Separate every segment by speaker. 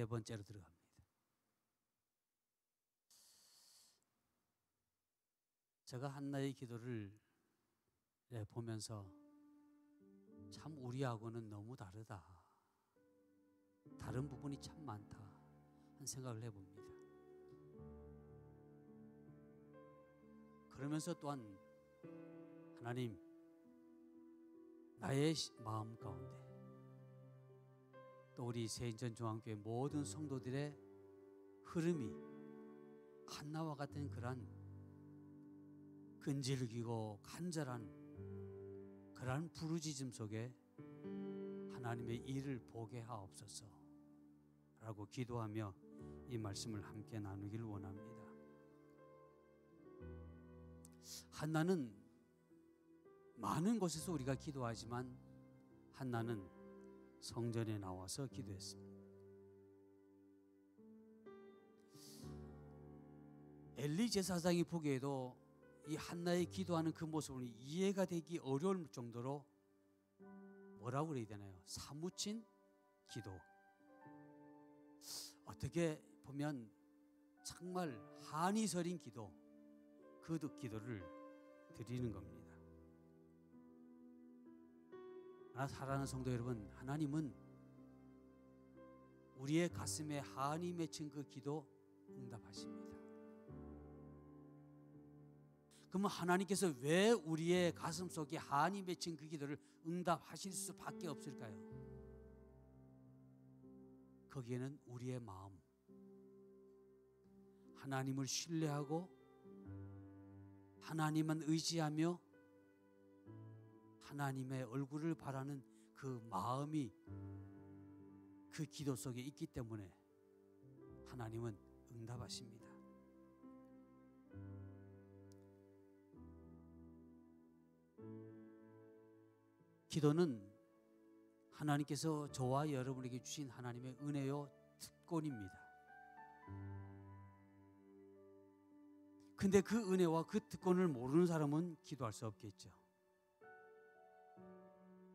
Speaker 1: 네 번째로 들어갑니다. 제가 한나의 기도를 보면서 참 우리하고는 너무 다르다, 다른 부분이 참 많다 하는 생각을 해봅니다. 그러면서 또한 하나님, 나의 마음 가운데 또 우리 새인전 중앙교회 모든 성도들의 흐름이 한나와 같은 그러한 끈질기고 간절한 그러한 부르짖음 속에 하나님의 일을 보게 하옵소서 라고 기도하며 이 말씀을 함께 나누길 원합니다. 한나는 많은 곳에서 우리가 기도하지만 한나는 성전에 나와서 기도했습니다. 엘리 제사장이 보기에도 이 한나의 기도하는 그 모습은 이해가 되기 어려울 정도로 뭐라고 그래야 되나요? 사무친 기도. 어떻게 보면 정말 한이 서린 기도, 그 기도를 드리는 겁니다. 사랑하는 성도 여러분, 하나님은 우리의 가슴에 한이 맺힌 그 기도 응답하십니다. 그러면 하나님께서 왜 우리의 가슴 속에 한이 맺힌 그 기도를 응답하실 수밖에 없을까요? 거기에는 우리의 마음, 하나님을 신뢰하고 하나님만 의지하며 하나님의 얼굴을 바라는 그 마음이 그 기도 속에 있기 때문에 하나님은 응답하십니다. 기도는 하나님께서 저와 여러분에게 주신 하나님의 은혜요 특권입니다. 근데 그 은혜와 그 특권을 모르는 사람은 기도할 수 없겠죠.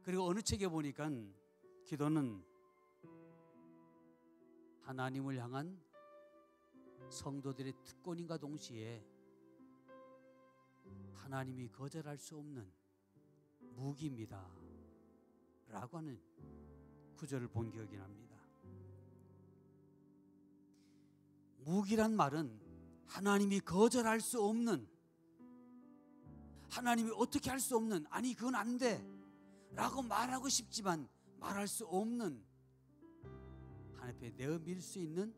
Speaker 1: 그리고 어느 책에 보니까 기도는 하나님을 향한 성도들의 특권인과 동시에 하나님이 거절할 수 없는 무기입니다 라고 하는 구절을 본 기억이 납니다. 무기란 말은 하나님이 거절할 수 없는, 하나님이 어떻게 할 수 없는, 아니 그건 안 돼 라고 말하고 싶지만 말할 수 없는, 하나님 앞에 내어밀 수 있는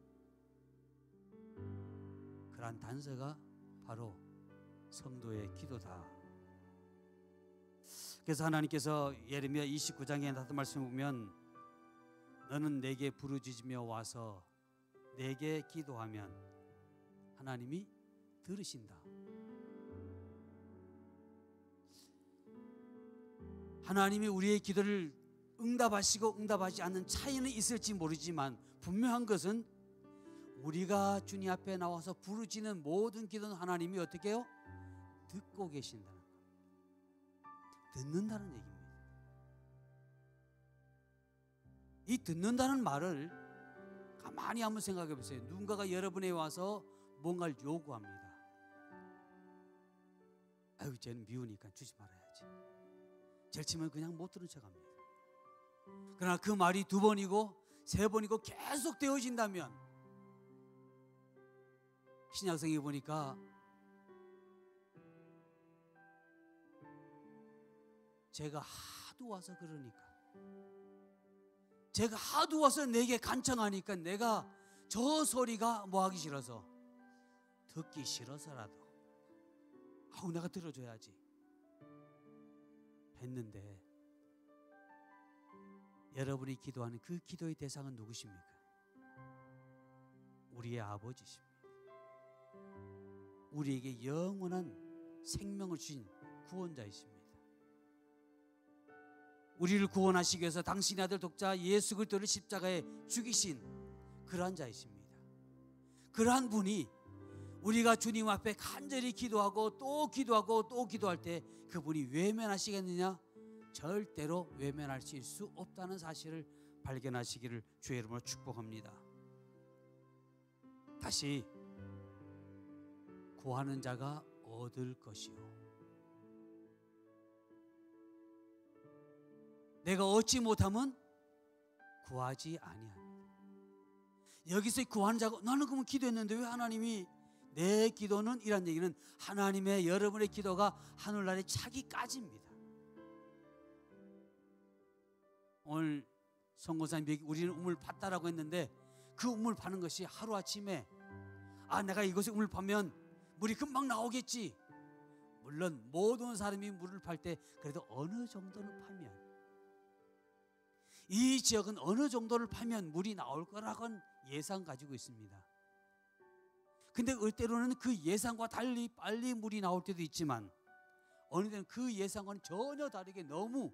Speaker 1: 그러한 단서가 바로 성도의 기도다. 그래서 하나님께서 예레미야 29장에 나타난 말씀을 보면 너는 내게 부르짖으며 와서 내게 기도하면 하나님이 들으신다. 하나님이 우리의 기도를 응답하시고 응답하지 않는 차이는 있을지 모르지만 분명한 것은 우리가 주님 앞에 나와서 부르짖는 모든 기도는 하나님이 어떻게 해요? 듣고 계신다는 것, 듣는다는 얘기입니다. 이 듣는다는 말을 가만히 한번 생각해 보세요. 누군가가 여러분에 와서 뭔가를 요구합니다. 아유, 쟤는 미우니까 주지 말아야지. 절치면 그냥 못 들은 척합니다. 그러나 그 말이 2번이고 3번이고 계속 되어진다면, 신약성에 보니까 제가 하도 와서 그러니까, 제가 하도 와서 내게 간청하니까 내가 저 소리가 뭐 하기 싫어서, 듣기 싫어서라도 아우 내가 들어줘야지 했는데, 여러분이 기도하는 그 기도의 대상은 누구십니까? 우리의 아버지십니다. 우리에게 영원한 생명을 주신 구원자이십니다. 우리를 구원하시기 위해서 당신의 아들 독자 예수 그리스도를 십자가에 죽이신 그러한 자이십니다. 그러한 분이 우리가 주님 앞에 간절히 기도하고 또 기도하고 또 기도할 때 그분이 외면하시겠느냐? 절대로 외면하실 수 없다는 사실을 발견하시기를 주의 이름으로 축복합니다. 다시 구하는 자가 얻을 것이요 내가 얻지 못하면 구하지 아니하니라. 여기서 구하는 자가 나는 그러면 기도했는데 왜 하나님이 내 기도는 이란 얘기는 하나님의 여러분의 기도가 하늘나라에 차기까지입니다. 오늘 선교사님 우리는 우물 팠다라고 했는데 그 우물 파는 것이 하루아침에 내가 이곳에 우물 파면 물이 금방 나오겠지. 물론 모든 사람이 물을 팔 때 그래도 어느 정도는 파면 이 지역은 어느 정도를 파면 물이 나올 거라고는 예상 가지고 있습니다. 근데 때로는 그 예상과 달리 빨리 물이 나올 때도 있지만 어느 때는 그 예상과는 전혀 다르게 너무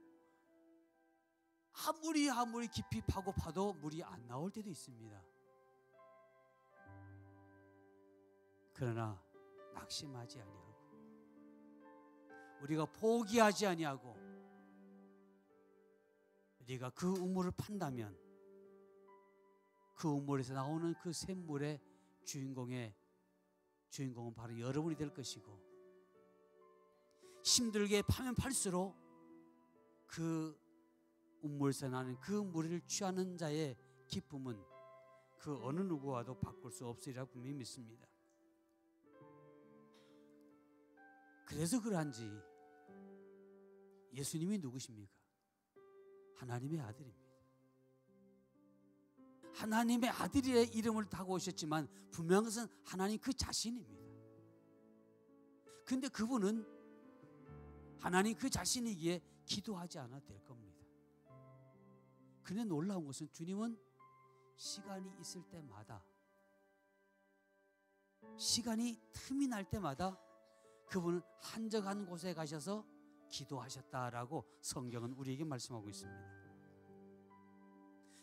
Speaker 1: 아무리 깊이 파도 물이 안 나올 때도 있습니다. 그러나 낙심하지 아니하고 우리가 포기하지 아니하고 우리가 그 우물을 판다면 그 우물에서 나오는 그 샘물의 주인공은 바로 여러분이 될 것이고 힘들게 파면 팔수록 그 우물에서 나는 그 물을 취하는 자의 기쁨은 그 어느 누구와도 바꿀 수 없으리라 분명히 믿습니다. 그래서 그러한지 예수님이 누구십니까? 하나님의 아들입니다. 하나님의 아들의 이름을 타고 오셨지만 분명한 것은 하나님 그 자신입니다. 근데 그분은 하나님 그 자신이기에 기도하지 않아도 될 겁니다. 근데 놀라운 것은 주님은 시간이 있을 때마다 시간이 틈이 날 때마다 그분은 한적한 곳에 가셔서 기도하셨다라고 성경은 우리에게 말씀하고 있습니다.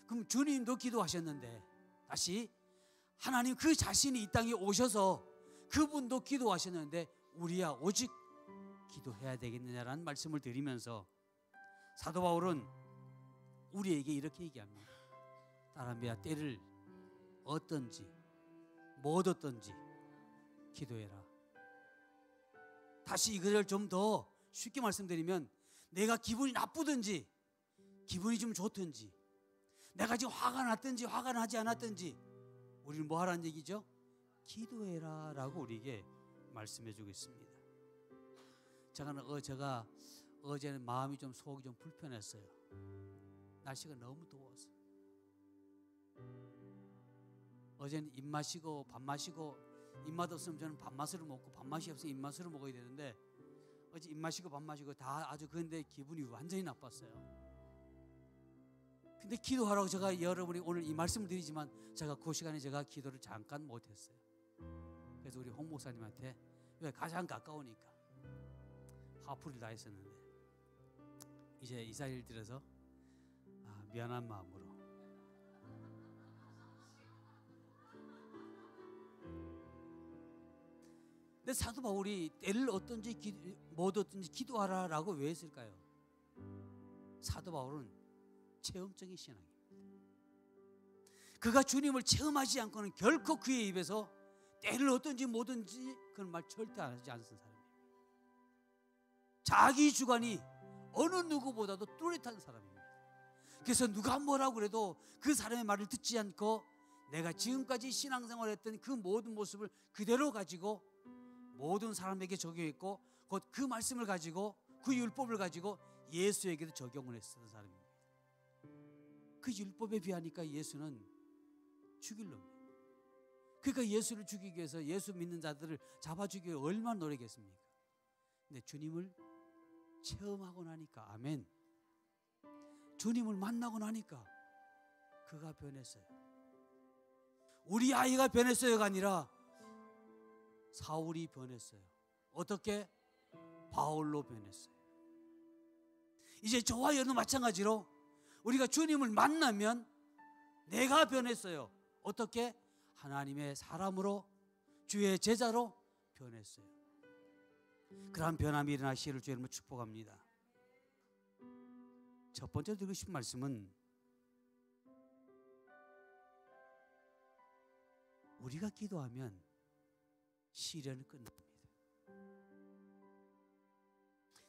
Speaker 1: 그럼 주님도 기도하셨는데 다시 하나님 그 자신이 이 땅에 오셔서 그분도 기도하셨는데 우리야 오직 기도해야 되겠느냐라는 말씀을 드리면서 사도 바울은 우리에게 이렇게 얘기합니다. 따라비야 때를 얻든지 못 얻든지 기도해라. 다시 이것을 좀 더 쉽게 말씀드리면 내가 기분이 나쁘든지 기분이 좀 좋든지 내가 지금 화가 났든지 화가 나지 않았든지 우리는 뭐 하라는 얘기죠? 기도해라 라고 우리에게 말씀해 주고 있습니다. 제가 어제는 마음이 좀 속이 좀 불편했어요. 날씨가 너무 더워서. 어제는 입맛이고 밥맛이고 입맛 없으면 저는 밥맛으로 먹고 밥맛이 없으면 입맛으로 먹어야 되는데 어제 입맛이고 밥맛이고 다 아주 그런데 기분이 완전히 나빴어요. 근데 기도하라고 제가 여러분이 오늘 이 말씀을 드리지만 제가 그 시간에 제가 기도를 잠깐 못했어요. 그래서 우리 홍 목사님한테 왜 가장 가까우니까 화풀이를 다 했었는데 이제 이사일 들어서 미안한 마음으로 근데 사도 바울이 때를 얻든지 못 얻든지 기도하라라고 왜 했을까요? 사도 바울은 체험적인 신앙입니다. 그가 주님을 체험하지 않고는 결코 그의 입에서 때를 얻든지 뭐든지 그런 말 절대 안 하지 않는 사람입니다. 자기 주관이 어느 누구보다도 뚜렷한 사람입니다. 그래서 누가 뭐라고 그래도 그 사람의 말을 듣지 않고 내가 지금까지 신앙생활을 했던 그 모든 모습을 그대로 가지고 모든 사람에게 적용했고 곧 그 말씀을 가지고 그 율법을 가지고 예수에게도 적용을 했던 사람입니다. 그 율법에 비하니까 예수는 죽일 놈이에요. 그러니까 예수를 죽이기 위해서 예수 믿는 자들을 잡아 죽이기 위해 얼마나 노력했습니까? 근데 주님을 체험하고 나니까 아멘. 주님을 만나고 나니까 그가 변했어요. 우리 아이가 변했어요가 아니라 사울이 변했어요. 어떻게? 바울로 변했어요. 이제 저와 여러분 마찬가지로 우리가 주님을 만나면 내가 변했어요. 어떻게? 하나님의 사람으로 주의 제자로 변했어요. 그러한 변함이 일어나시기를 주의 이름으로 축복합니다. 첫 번째 드리고 싶은 말씀은 우리가 기도하면 시련은 끝납니다.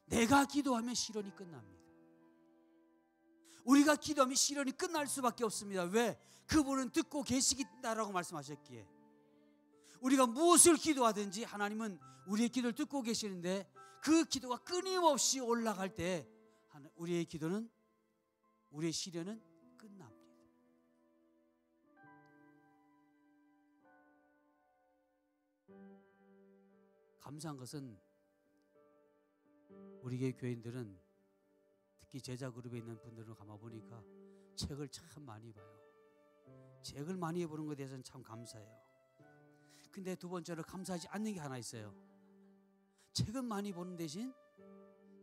Speaker 1: 내가 기도하면 시련이 끝납니다. 우리가 기도하면 시련이 끝날 수밖에 없습니다. 왜? 그분은 듣고 계시겠다라고 말씀하셨기에. 우리가 무엇을 기도하든지 하나님은 우리의 기도를 듣고 계시는데 그 기도가 끊임없이 올라갈 때 우리의 기도는, 우리의 시련은 끝납니다. 감사한 것은 우리 교회 교인들은, 특히 제자 그룹에 있는 분들을 가만보니까 책을 참 많이 봐요. 책을 많이 보는 것에 대해서는 참 감사해요. 근데 두 번째로 감사하지 않는 게 하나 있어요. 책은 많이 보는 대신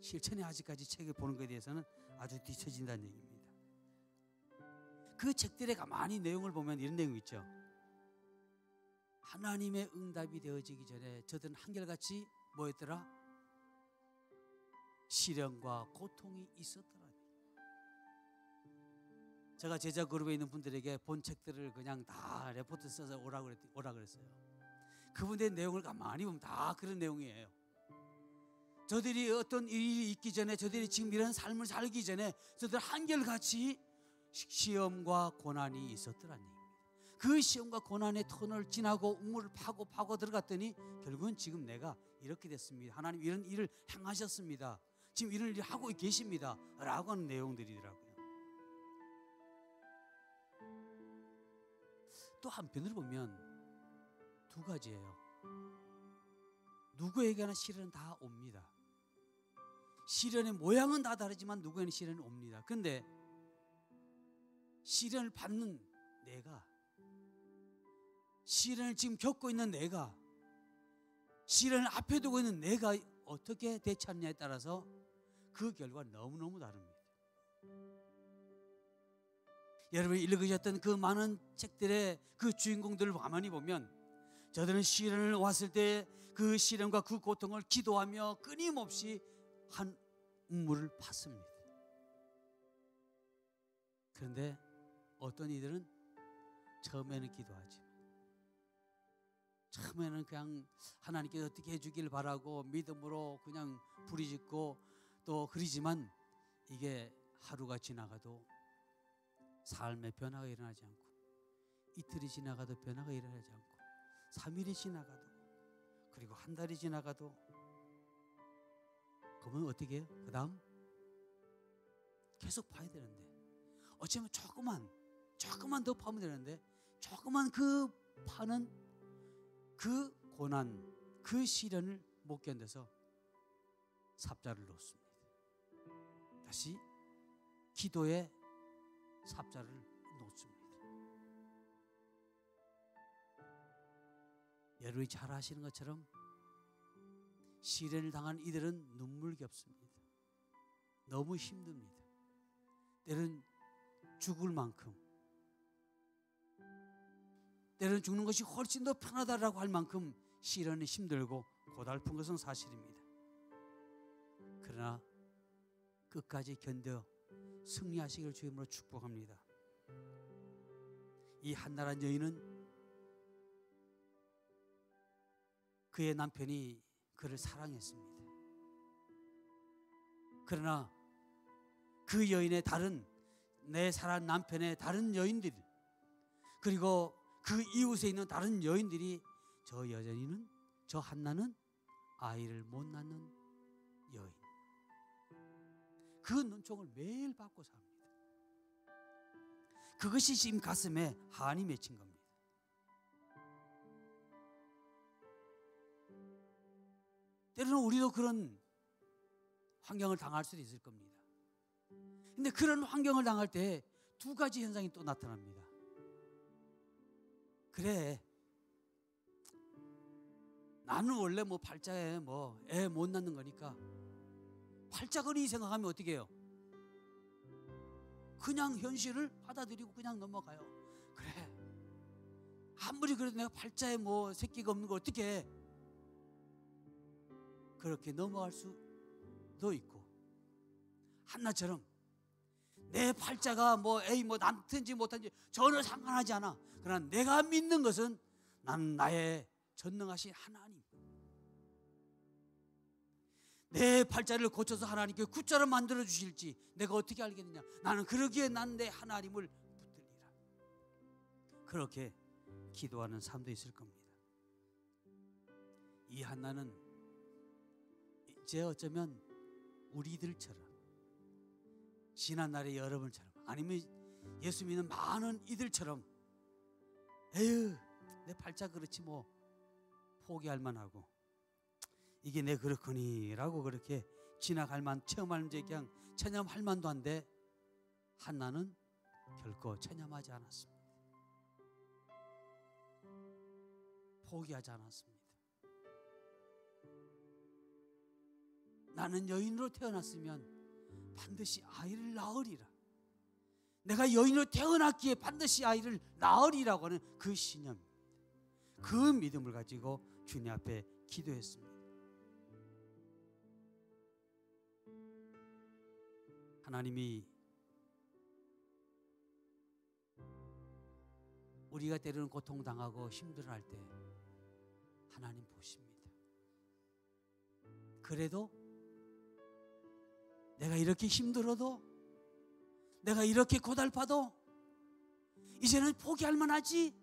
Speaker 1: 실천에 아직까지 책을 보는 것에 대해서는 아주 뒤처진다는 얘기입니다. 그 책들의 가만히 내용을 보면 이런 내용이 있죠. 하나님의 응답이 되어지기 전에 저들은 한결같이 뭐였더라? 시련과 고통이 있었더라. 제가 제자 그룹에 있는 분들에게 본 책들을 그냥 다 레포트 써서 오라 그랬어요. 그분들의 내용을 가만히 보면 다 그런 내용이에요. 저들이 어떤 일이 있기 전에, 저들이 지금 이런 삶을 살기 전에 저들 한결같이 시험과 고난이 있었더라는 얘기입니다. 그 시험과 고난의 터널을 지나고 우물을 파고 들어갔더니 결국은 지금 내가 이렇게 됐습니다. 하나님 이런 일을 행하셨습니다. 지금 이런 일을 하고 계십니다. 라고 하는 내용들이더라고요. 또 한편으로 보면 두 가지예요. 누구에게나 시련은 다 옵니다. 시련의 모양은 다 다르지만 누구에게나 시련이 옵니다. 그런데 시련을 받는 내가, 시련을 지금 겪고 있는 내가, 시련을 앞에 두고 있는 내가 어떻게 대처하느냐에 따라서 그 결과가 너무너무 다릅니다. 여러분이 읽으셨던 그 많은 책들의 그 주인공들을 가만히 보면 저들은 시련을 왔을 때 그 시련과 그 고통을 기도하며 끊임없이 한 우물을 팠습니다. 그런데 어떤 이들은 처음에는 기도하지만, 처음에는 그냥 하나님께서 어떻게 해주길 바라고 믿음으로 그냥 부르짖고 또 그러지만 이게 하루가 지나가도 삶의 변화가 일어나지 않고, 이틀이 지나가도 변화가 일어나지 않고, 3일이 지나가도, 그리고 한 달이 지나가도, 그러면 어떻게 해요? 그 다음 계속 파야 되는데, 어쩌면 조금만 더 파면 되는데, 조금만 그 파는 그 고난, 그 시련을 못 견뎌서 삽자를 놓습니다. 다시 기도에 삽자를 놓습니다. 여러분이 잘 아시는 것처럼 시련을 당한 이들은 눈물겹습니다. 너무 힘듭니다. 때로는 죽을 만큼, 때로는 죽는 것이 훨씬 더 편하다라고 할 만큼 시련이 힘들고 고달픈 것은 사실입니다. 그러나 끝까지 견뎌 승리하시기를 주임으로 축복합니다. 이 한나란 여인은 그의 남편이 그를 사랑했습니다. 그러나 그 여인의 내 사랑한 남편의 다른 여인들, 그리고 그 이웃에 있는 다른 여인들이 저 한나는 아이를 못 낳는 여인, 그 눈총을 매일 받고 삽니다. 그것이 지금 가슴에 한이 맺힌 겁니다. 때로는 우리도 그런 환경을 당할 수도 있을 겁니다. 근데 그런 환경을 당할 때 두 가지 현상이 또 나타납니다. 그래, 나는 원래 팔자에 애 못 낳는 거니까 팔자거리 생각하면 어떻게 해요? 그냥 현실을 받아들이고 그냥 넘어가요. 그래, 아무리 그래도 내가 팔자에 새끼가 없는 걸 어떻게 해? 그렇게 넘어갈 수도 있고, 한나처럼 내 팔자가 낳든지 못하든지 전혀 상관하지 않아. 그러나 내가 믿는 것은 나는 나의 전능하신 하나님, 내 팔자를 고쳐서 하나님께 굿자로 만들어 주실지 내가 어떻게 알겠느냐. 나는 그러기에 난 내 하나님을 붙들리라. 그렇게 기도하는 사람도 있을 겁니다. 이 한나는 이제 어쩌면 우리들처럼, 지난날의 여러분처럼, 아니면 예수 믿는 많은 이들처럼 에휴 내 팔자 그렇지 뭐 포기할 만하고 이게 내 그렇거니 라고 그렇게 지나갈 만, 체험할 만, 그냥 체념할 만도 한데 한나는 결코 체념하지 않았습니다. 포기하지 않았습니다. 나는 여인으로 태어났으면 반드시 아이를 낳으리라. 내가 여인으로 태어났기에 반드시 아이를 낳으리라고 하는 그 신념입니다. 그 믿음을 가지고 주님 앞에 기도했습니다. 하나님이 우리가 때로는 고통당하고 힘들어할 때 하나님 보십니다. 그래도 내가 이렇게 힘들어도, 내가 이렇게 고달파도 이제는 포기할 만하지,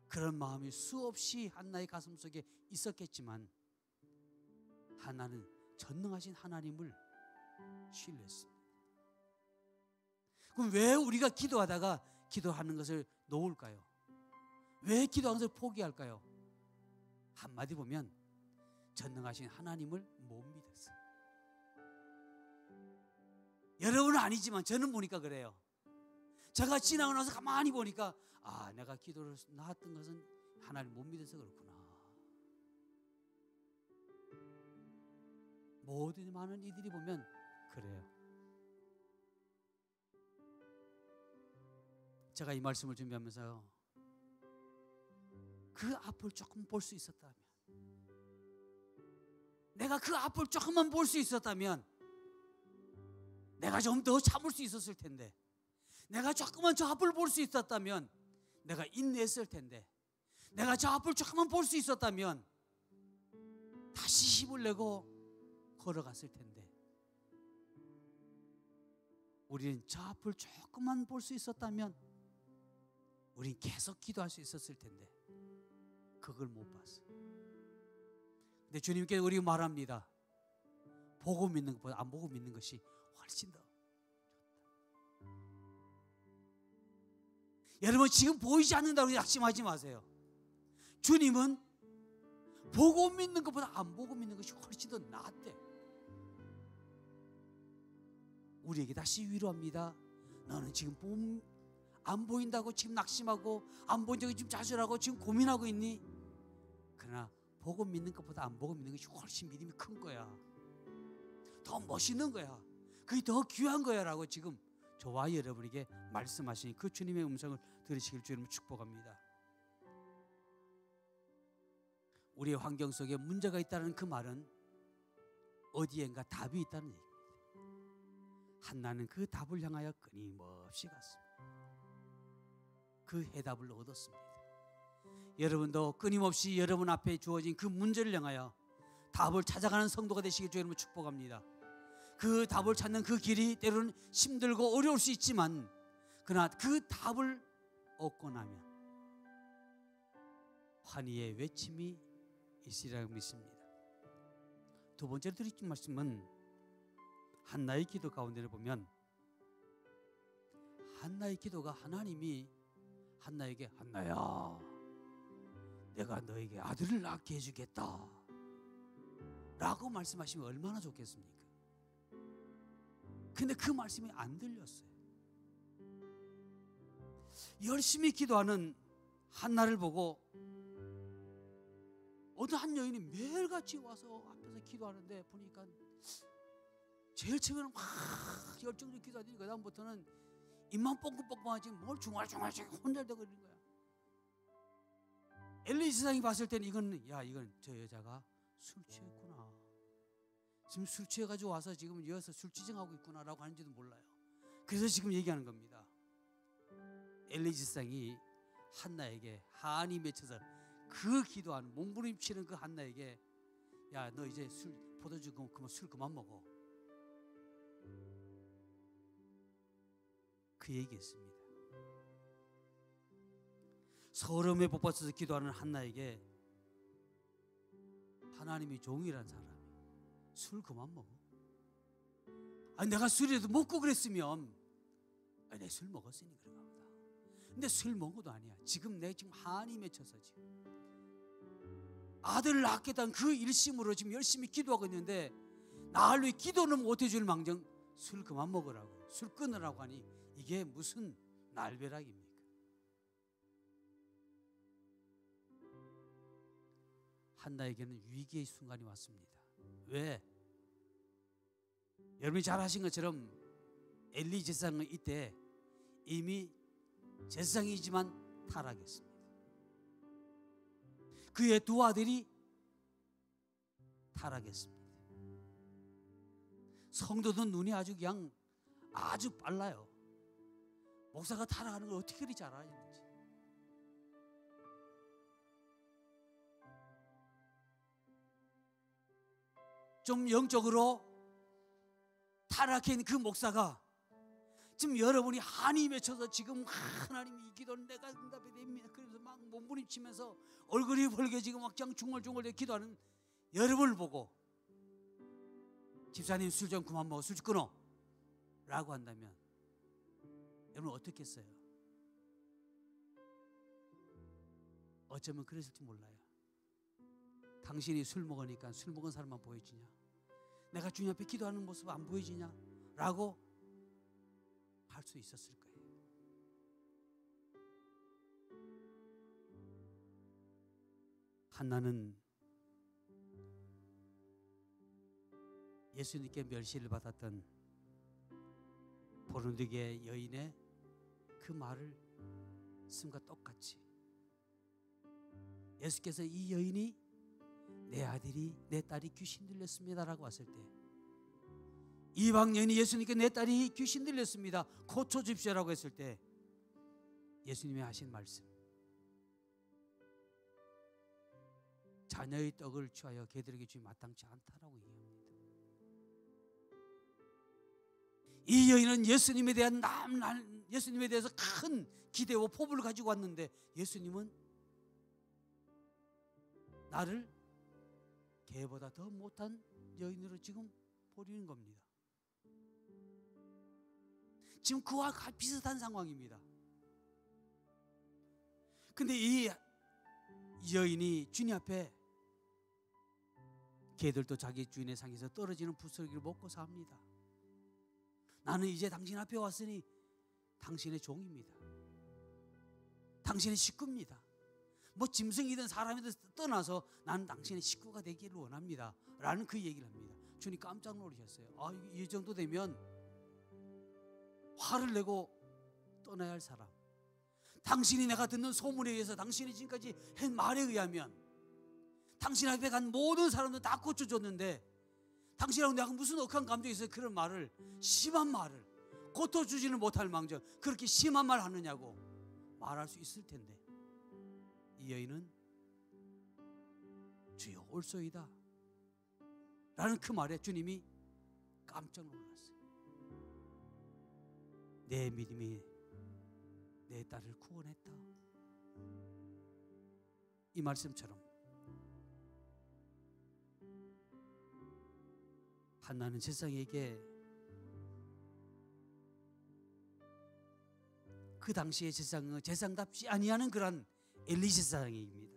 Speaker 1: 그런 마음이 수없이 한나의 가슴 속에 있었겠지만 한나는 전능하신 하나님을 신뢰했습니다. 그럼 왜 우리가 기도하다가 기도하는 것을 놓을까요? 왜 기도하는 것을 포기할까요? 한마디 보면 전능하신 하나님을 못 믿었어요. 여러분은 아니지만 저는 보니까 그래요. 제가 지나고 나서 가만히 보니까 아, 내가 기도를 나왔던 것은 하나님 못 믿어서 그렇구나. 모든 많은 이들이 보면 그래요. 제가 이 말씀을 준비하면서 그 앞을 조금 볼 수 있었다면, 내가 그 앞을 조금만 볼 수 있었다면 내가 좀 더 참을 수 있었을 텐데, 내가 조금만 저 앞을 볼 수 있었다면 내가 인내했을 텐데, 내가 저 앞을 조금만 볼 수 있었다면 다시 힘을 내고 걸어갔을 텐데, 우리는 저 앞을 조금만 볼 수 있었다면 우린 계속 기도할 수 있었을 텐데 그걸 못 봤어요. 근데 주님께 우리 말합니다. 보고 믿는 것보다 안 보고 믿는 것이 훨씬 더 좋다. 여러분, 지금 보이지 않는다고 낙심하지 마세요. 주님은 보고 믿는 것보다 안 보고 믿는 것이 훨씬 더 낫대. 우리에게 다시 위로합니다. 너는 지금 안 보인다고 지금 낙심하고, 안 보인다고 지금 좌절하고 지금 고민하고 있니? 그러나 보고 믿는 것보다 안 보고 믿는 것이 훨씬 믿음이 큰 거야. 더 멋있는 거야. 그게 더 귀한 거야 라고 지금 저와 여러분에게 말씀하시니 그 주님의 음성을 들으시길 주님을 축복합니다. 우리의 환경 속에 문제가 있다는 그 말은 어디엔가 답이 있다는 얘기입니다. 한나는 그 답을 향하여 끊임없이 갔습니다. 그 해답을 얻었습니다. 여러분도 끊임없이 여러분 앞에 주어진 그 문제를 향하여 답을 찾아가는 성도가 되시길 주님을 축복합니다. 그 답을 찾는 그 길이 때로는 힘들고 어려울 수 있지만, 그러나 그 답을 얻고 나면 환희의 외침이 있으리라고 믿습니다. 두 번째로 드릴 말씀은 한나의 기도 가운데를 보면, 한나의 기도가 하나님이 한나에게 한나야, 내가 너에게 아들을 낳게 해주겠다 라고 말씀하시면 얼마나 좋겠습니까? 근데 그 말씀이 안 들렸어요. 열심히 기도하는 한나를 보고 어떤 한 여인이 매일같이 와서 앞에서 기도하는데 보니까 제일 처음에는 막 열정적으로 기도하더니 그 다음부터는 입만 뻥긋뻥긋하지 뭘 중얼중얼 혼잘대고 있는 거야. 엘리 지사장이 봤을 때는 이건 저 여자가 술 취했구나. 지금 술 취해가지고 와서 지금 여기서 술 지정하고 있구나라고 하는지도 몰라요. 그래서 지금 얘기하는 겁니다. 엘리 지사장이 한나에게 한이 맺혀서 그 기도하는 몸부림치는 그 한나에게 야, 너 이제 포도주 그만 술 그만 먹어. 그 얘기했습니다. 서름에 복받쳐서 기도하는 한나에게 하나님이 종이란 사람이 술 그만 먹어. 아니 내가 술이라도 먹고 그랬으면 내 술 먹었으니 그런가 보다. 근데 술 먹어도 아니야. 지금 한이 맺혀서 지금 아들을 낳겠다는 그 일심으로 지금 열심히 기도하고 있는데 나를 위해 기도는 못해줄 망정 술 그만 먹으라고, 술 끊으라고 하니 이게 무슨 날벼락입니까? 한나에게는 위기의 순간이 왔습니다. 왜? 여러분이 잘 아신 것처럼 엘리 제사장은 이때 이미 제사장이지만 타락했습니다. 그의 두 아들이 타락했습니다. 성도는 눈이 아주 빨라요. 목사가 타락하는 걸 어떻게 그리 잘 아는지. 좀 영적으로 타락한 그 목사가 지금 여러분이 한이 맺혀서 지금 하나님이 이 기도는 내가 응답이 됩니다. 그래서 막 몸부림치면서 얼굴이 벌개지고 막 그냥 중얼중얼 기도하는 여러분을 보고 집사님 술 좀 그만 먹어, 술 끊어 라고 한다면 여러분 어떻겠어요? 어쩌면 그랬을지 몰라요. 당신이 술 먹으니까 술 먹은 사람만 보여지냐? 내가 주님 앞에 기도하는 모습 안 보여지냐? 라고 할 수 있었을 거예요. 한나는 예수님께 멸시를 받았던 보르디게 여인의 그 말을 쓴과 똑같이 예수께서 이 여인이 내 딸이 귀신 들렸습니다라고 했을 때 이방 여인이 예수님께 내 딸이 귀신 들렸습니다, 고쳐주십시오라고 했을 때 예수님이 하신 말씀, 자녀의 떡을 취하여 개들에게 주기 마땅치 않다라고 얘기합니다. 이 여인은 예수님에 대해서 큰 기대와 포부를 가지고 왔는데 예수님은 나를 개보다 더 못한 여인으로 지금 보리는 겁니다. 지금 그와 비슷한 상황입니다. 근데 이 여인이 주님 앞에 개들도 자기 주인의 상에서 떨어지는 부스러기를 먹고 삽니다. 나는 이제 당신 앞에 왔으니 당신의 종입니다. 당신의 식구입니다. 뭐 짐승이든 사람이든 떠나서 나는 당신의 식구가 되기를 원합니다 라는 그 얘기를 합니다. 주님 깜짝 놀라셨어요. 이 정도 되면 화를 내고 떠나야 할 사람, 당신이 내가 듣는 소문에 의해서 당신이 지금까지 한 말에 의하면 당신 앞에 간 모든 사람들 다 고쳐줬는데 당신하고 내가 무슨 억한 감정이 있어서 그런 말을, 심한 말을, 고쳐주지는 못할 망정 그렇게 심한 말 하느냐고 말할 수 있을 텐데 이 여인은 주여 올소이다 라는 그 말에 주님이 깜짝 놀랐어요. 내 믿음이 내 딸을 구원했다. 이 말씀처럼 한나는 제사장에게 그 당시의 제사장은 제사장답지 아니하는 그런 엘리 제사장입니다.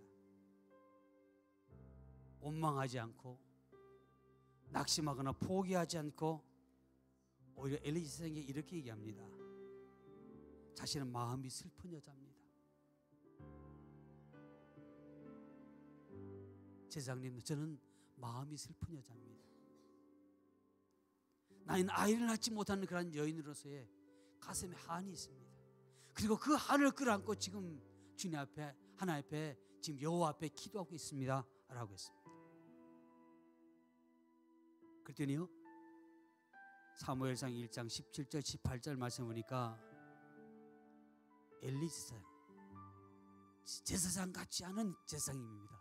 Speaker 1: 원망하지 않고 낙심하거나 포기하지 않고 오히려 엘리 제사장에게 이렇게 얘기합니다. 자신은 마음이 슬픈 여자입니다. 제사장님, 저는 마음이 슬픈 여자입니다. 나는 아이를 낳지 못하는 그런 여인으로서의 가슴에 한이 있습니다. 그리고 그 한을 끌어안고 지금 주님 앞에, 하나님 앞에, 지금 여호와 앞에 기도하고 있습니다 라고 했습니다. 그랬더니요, 사무엘상 1장 17절 18절 말씀 보니까 엘리 제사장, 제사장 같지 않은 제사장입니다.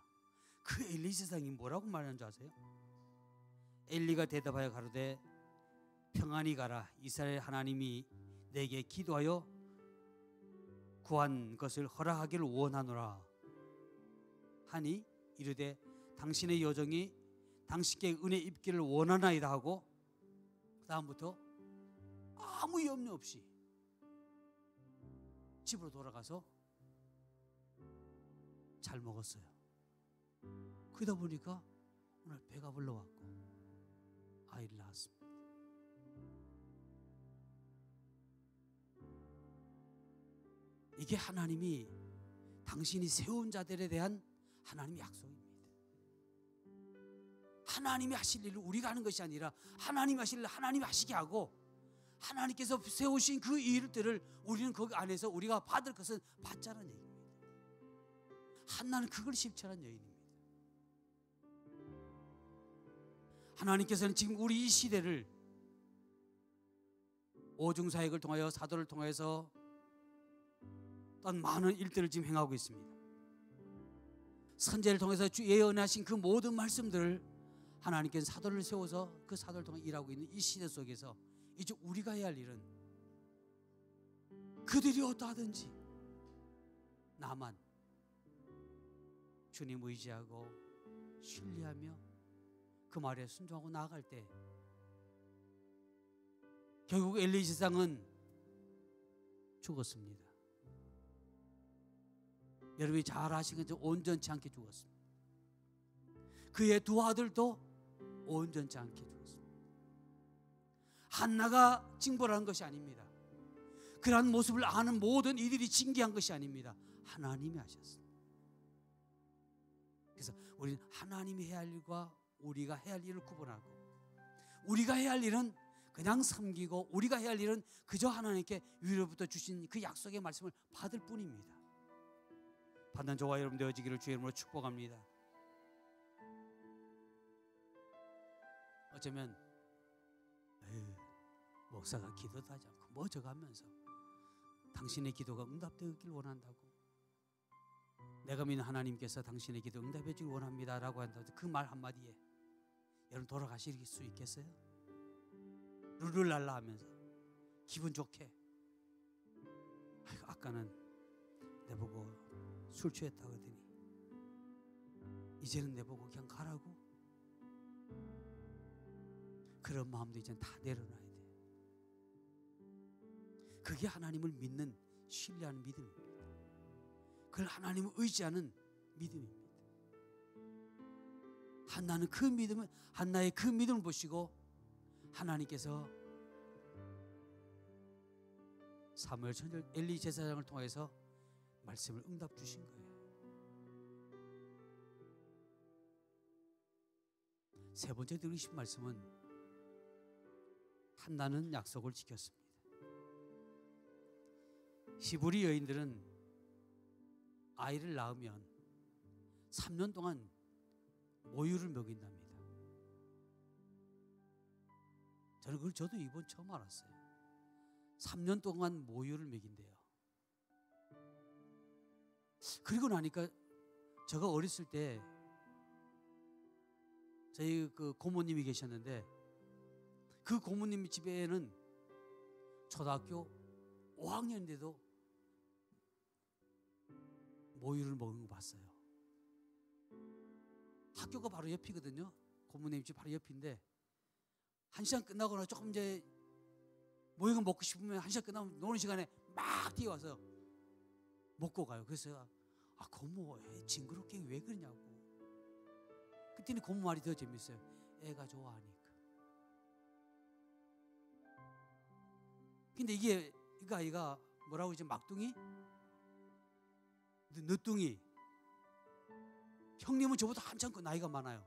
Speaker 1: 그 엘리 제사장이 뭐라고 말하는 줄 아세요? 엘리가 대답하여 가로되 평안히 가라. 이스라엘 하나님이 내게 기도하여 구한 것을 허락하기를 원하노라 하니 이르되 당신의 여종이 당신께 은혜 입기를 원하나이다 하고 그 다음부터 아무 염려 없이 집으로 돌아가서 잘 먹었어요. 그러다 보니까 오늘 배가 불러왔고 아이를 낳았습니다. 이게 하나님이 당신이 세운 자들에 대한 하나님의 약속입니다. 하나님이 하실 일을 우리가 하는 것이 아니라 하나님이 하실 일을 하나님이 하시게 하고 하나님께서 세우신 그 일들을 우리는 그 안에서 우리가 받을 것은 받자는 얘기입니다. 한나는 그걸 실천한 여인입니다. 하나님께서는 지금 우리 이 시대를 오중사역을 통하여 사도를 통해서 어떤 많은 일들을 지금 행하고 있습니다. 선제를 통해서 주 예언하신 그 모든 말씀들을 하나님께서 사도를 세워서 그 사도를 통해 일하고 있는 이 시대 속에서 이제 우리가 해야 할 일은 그들이 어떠하든지 나만 주님 의지하고 신뢰하며 그 말에 순종하고 나아갈 때 결국 엘리 제사장은 죽었습니다. 여러분이 잘 아시는 것처럼 온전치 않게 죽었습니다. 그의 두 아들도 온전치 않게 죽었습니다. 한나가 징벌한 것이 아닙니다. 그러한 모습을 아는 모든 이들이 징계한 것이 아닙니다. 하나님이 하셨습니다. 그래서 우리는 하나님이 해야 할 일과 우리가 해야 할 일을 구분하고 우리가 해야 할 일은 그냥 섬기고 우리가 해야 할 일은 그저 하나님께 위로부터 주신 그 약속의 말씀을 받을 뿐입니다. 받는 저와 여러분 되어지기를 주의 이름으로 축복합니다. 어쩌면 목사가 기도도 하지 않고 뭐 저거 하면서 당신의 기도가 응답되길 원한다고 내가 믿는 하나님께서 당신의 기도 응답해 주길 원합니다 라고 한다고 그 말 한마디에 여러분 돌아가실 수 있겠어요? 룰루랄라 하면서 기분 좋게 아까는 내보고 술 취했다고 하더니 이제는 내보고 그냥 가라고 그런 마음도 이제는 다 내려놔야 돼. 그게 하나님을 믿는 신뢰하는 믿음입니다. 그걸 하나님을 의지하는 믿음입니다. 한나는 그 믿음을 한나의 그 믿음을 보시고 하나님께서 사무엘 선지자 엘리 제사장을 통해서 말씀을 응답 주신 거예요. 세 번째 들으신 말씀은 한나는 약속을 지켰습니다. 히브리 여인들은 아이를 낳으면 3년 동안 모유를 먹인답니다. 저는 그걸 저도 이번 처음 알았어요. 3년 동안 모유를 먹인대요. 그리고 나니까 제가 어렸을 때 저희 그 고모님이 계셨는데 그 고모님 집에는 초등학교 5학년인데도 모유를 먹는 거 봤어요. 학교가 바로 옆이거든요. 고모님 집 바로 옆인데 1시간 끝나거나 조금 이제 모유가 먹고 싶으면 1시간 끝나면 노는 시간에 막 뛰어와서 먹고 가요. 그래서 고모 징그럽게 왜 그러냐고. 그때는 고모 말이 더 재밌어요. 애가 좋아하니까. 근데 이게 이거 아이가 뭐라고 이제 막둥이? 늦둥이. 형님은 저보다 한참 나이가 많아요.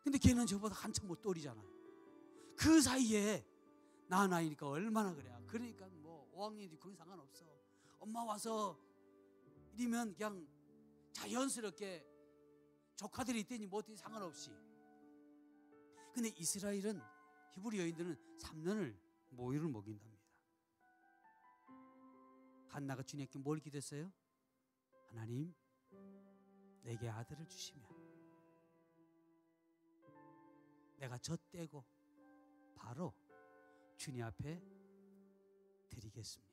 Speaker 1: 근데 걔는 저보다 한참 못 또리잖아요. 그 사이에 나 나이니까 얼마나 그래. 그러니까 뭐 5학년이지 그건 상관없어. 엄마 와서 이러면 그냥 자연스럽게 조카들이 있더니 뭐 어떻게 상관없이. 근데 이스라엘은 히브리 여인들은 3년을 모유를 먹인답니다. 한나가 주님께 뭘 기도했어요? 하나님, 내게 아들을 주시면 내가 젖대고 바로 주님 앞에 드리겠습니다.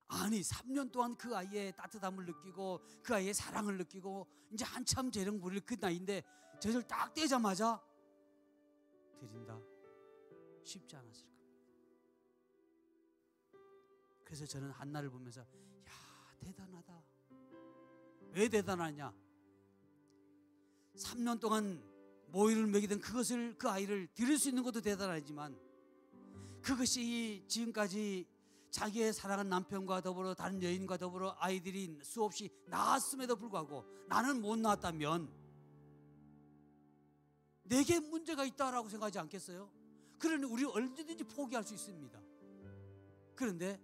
Speaker 1: 아니, 3년 동안 그 아이의 따뜻함을 느끼고 그 아이의 사랑을 느끼고 이제 한참 재령 부릴 그 나이인데 젖을 딱 떼자마자 드린다, 쉽지 않았을 겁니다. 그래서 저는 한나를 보면서 야, 대단하다. 왜 대단하냐? 3년 동안 모유를 먹이던 그것을, 그 아이를 드릴 수 있는 것도 대단하지만 그것이 지금까지 자기의 사랑하는 남편과 더불어 다른 여인과 더불어 아이들이 수없이 낳았음에도 불구하고 나는 못 낳았다면 내게 문제가 있다라고 생각하지 않겠어요? 그러니 우리 얼마든지 포기할 수 있습니다. 그런데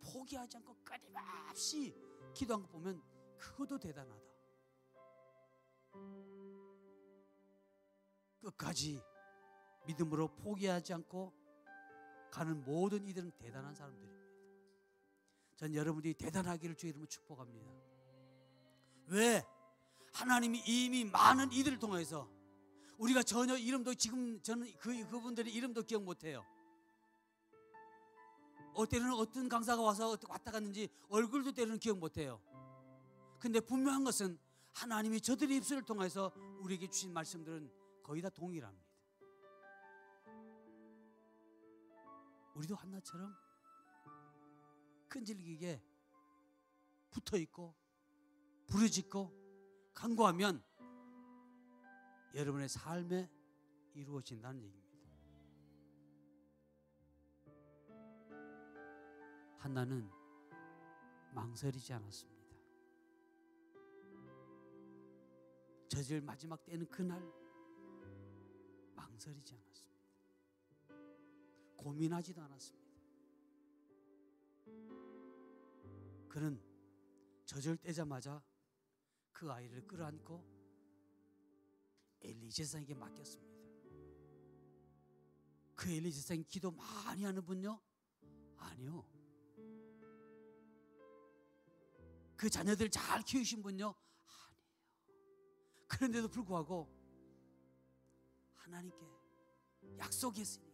Speaker 1: 포기하지 않고 끊임없이 기도한 거 보면 그것도 대단하다. 끝까지 믿음으로 포기하지 않고 가는 모든 이들은 대단한 사람들입니다. 전 여러분들이 대단하기를 주의 이름으로 축복합니다. 왜? 하나님이 이미 많은 이들을 통해서 우리가 전혀 이름도, 지금 저는 그분들의 이름도 기억 못해요. 때로는 어떤 강사가 와서 왔다 갔는지 얼굴도 때로는 기억 못해요. 근데 분명한 것은 하나님이 저들의 입술을 통해서 우리에게 주신 말씀들은 거의 다 동일합니다. 우리도 한나처럼 끈질기게 붙어있고 부르짖고 간구하면 여러분의 삶에 이루어진다는 얘기입니다. 한나는 망설이지 않았습니다. 젖을 마지막 떼는 그날 망설이지 않았습니다. 고민하지도 않았습니다. 그는 젖을 떼자마자 그 아이를 끌어안고 엘리 제사장에게 맡겼습니다. 그 엘리 제사장이 기도 많이 하는 분요? 아니요. 그 자녀들 잘 키우신 분요? 아니에요. 그런데도 불구하고 하나님께 약속했으니까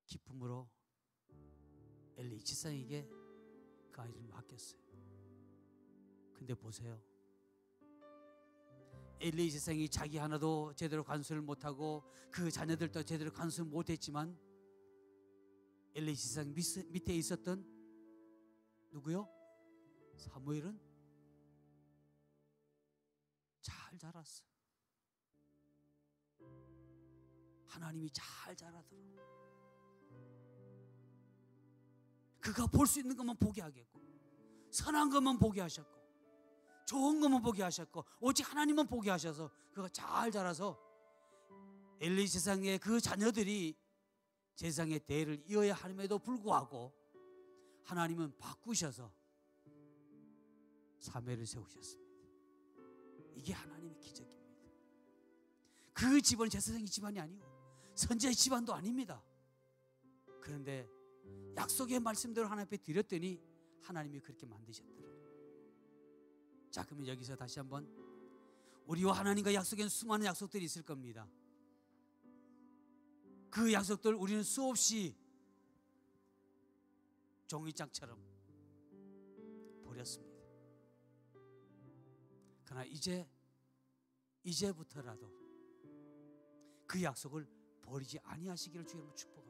Speaker 1: 기쁨으로 엘리 제사장에게 그 아이를 맡겼어요. 근데 보세요. 엘리 제사장이 자기 하나도 제대로 간수를 못하고 그 자녀들도 제대로 간수 못했지만 엘리 제사장 밑에 있었던 누구요? 사무엘은 잘 자랐어. 하나님이 잘 자라도록 그가 볼 수 있는 것만 보게 하겠고 선한 것만 보게 하셨고 좋은 것만 보게 하셨고 오직 하나님만 보게 하셔서 그가 잘 자라서 엘리 제사장의 그 자녀들이 제사장의 대를 이어야 함에도 불구하고 하나님은 바꾸셔서 사무엘을 세우셨습니다. 이게 하나님의 기적입니다. 그 집안은 제사장의 집안이 아니고 선지자의 집안도 아닙니다. 그런데 약속의 말씀대로 하나님 앞에 드렸더니 하나님이 그렇게 만드셨더라고요. 자, 그러면 여기서 다시 한번 우리와 하나님과 약속엔 수많은 약속들이 있을 겁니다. 그 약속들 우리는 수없이 종이장처럼 버렸습니다. 그러나 이제부터라도 그 약속을 버리지 아니하시기를 주님으로 축복합니다.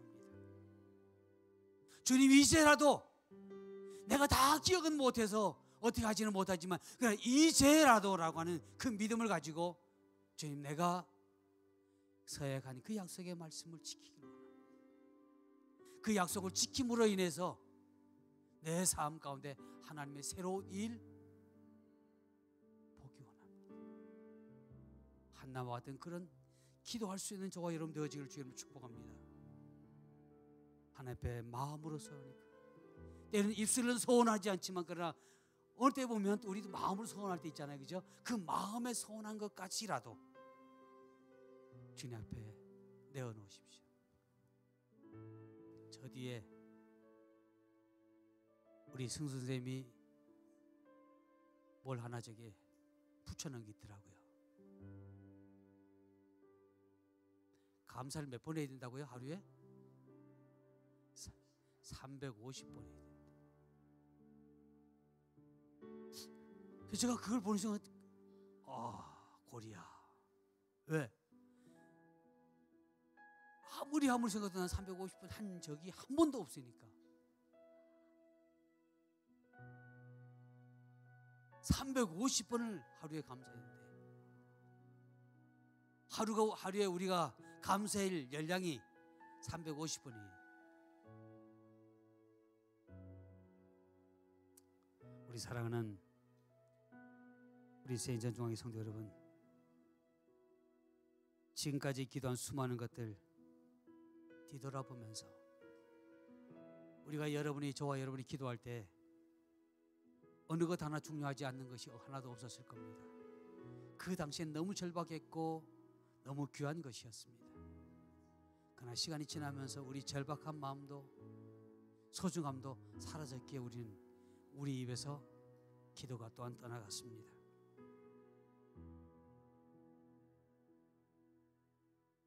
Speaker 1: 주님, 이제라도 내가 다 기억은 못해서 어떻게 하지는 못하지만 그러나 이제라도라고 하는 그 믿음을 가지고 주님, 내가 서약한 그 약속의 말씀을 지키기를 원합니다. 그 약속을 지킴으로 인해서 내 삶 가운데 하나님의 새로운 일 보기 원합니다. 한나와 같은 그런 기도할 수 있는 저와 여러분 되어지기를 주님으로 축복합니다. 하나님 앞에 마음으로 소원하니까 때로는 입술은 소원하지 않지만 그러나 어느 때 보면 또 우리도 마음으로 소원할 때 있잖아요, 그죠? 그 마음에 소원한 것까지라도 주님 앞에 내어놓으십시오. 저 뒤에 우리 승 선생님이 뭘 하나 저게 붙여놓은 게 있더라고요. 감사를 몇 번 해야 된다고요? 하루에? 350번 해야 된다. 그래서 제가 그걸 보는 순간 고리야. 왜? 아무리 생각해도 난 350번 한 적이 한 번도 없으니까. 350번을 하루에 감사했는데, 하루에 우리가 감사할 열량이 350번이에요. 우리 사랑하는 우리 세인전중앙회 성도 여러분, 지금까지 기도한 수많은 것들 뒤돌아보면서 우리가 저와 여러분이 기도할 때 어느 것 하나 중요하지 않는 것이 하나도 없었을 겁니다. 그 당시엔 너무 절박했고 너무 귀한 것이었습니다. 그러나 시간이 지나면서 우리 절박한 마음도 소중함도 사라졌기에 우리는 우리 입에서 기도가 또한 떠나갔습니다.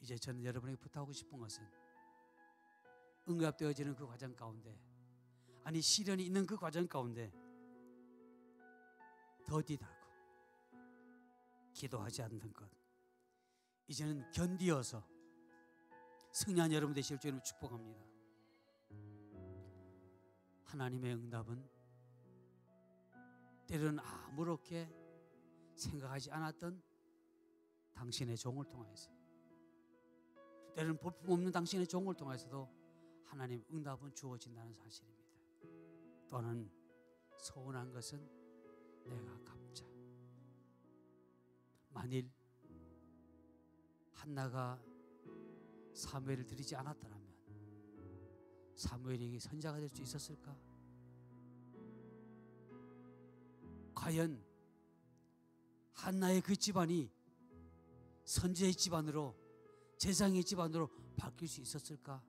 Speaker 1: 이제 저는 여러분에게 부탁하고 싶은 것은 응답되어지는 그 과정 가운데, 아니 시련이 있는 그 과정 가운데 더디다고 기도하지 않는 것, 이제는 견디어서 승리한 여러분 되실 줄 축복합니다. 하나님의 응답은 때로는 아무렇게 생각하지 않았던 당신의 종을 통해서, 때로는 볼품없는 당신의 종을 통해서도 하나님 응답은 주어진다는 사실입니다. 또는 서운한 것은 내가 갚자. 만일 한나가 사무엘을 드리지 않았더라면 사무엘에게 선자가 될 수 있었을까? 과연 한나의 그 집안이 선지자의 집안으로, 제사장의 집안으로 바뀔 수 있었을까?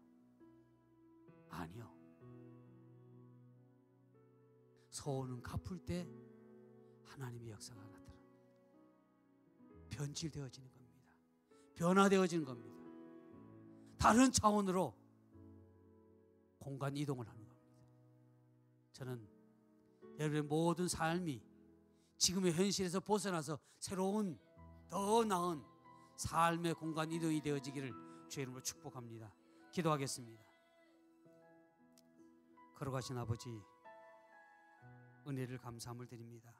Speaker 1: 아니요. 소원은 갚을 때 하나님의 역사가 나타납니다. 변질되어지는 겁니다. 변화되어지는 겁니다. 다른 차원으로 공간 이동을 하는 겁니다. 저는 여러분의 모든 삶이 지금의 현실에서 벗어나서 새로운 더 나은 삶의 공간 이동이 되어지기를 주의 이름으로 축복합니다. 기도하겠습니다. 걸어가신 아버지, 은혜를 감사함을 드립니다.